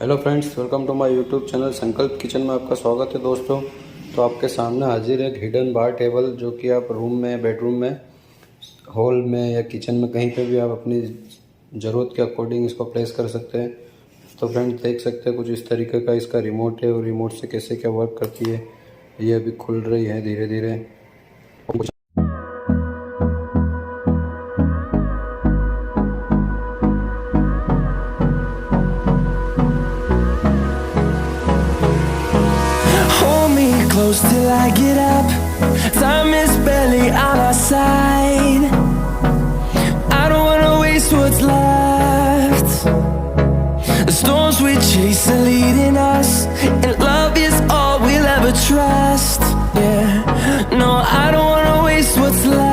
Hello friends, welcome to my YouTube channel Sankalp kitchen में आपका स्वागत है दोस्तों। तो आपके सामने हाजिर है एक हिडन बार टेबल, जो कि आप रूम में, बेडरूम में, हॉल में या किचन में कहीं पे भी आप अपनी ज़रूरत के अकॉर्डिंग इसको प्लेस कर सकते हैं। तो फ्रेंड्स देख सकते हैं कुछ इस तरीके का इसका रिमोट है और रिमोट से कैसे क्या वर्क करती है। ये अभी खुल रही है धीरे धीरे। Close till I get up. Time is barely on our side. I don't wanna waste what's left. The storms we chase are leading us, and love is all we'll ever trust. Yeah, no, I don't wanna waste what's left.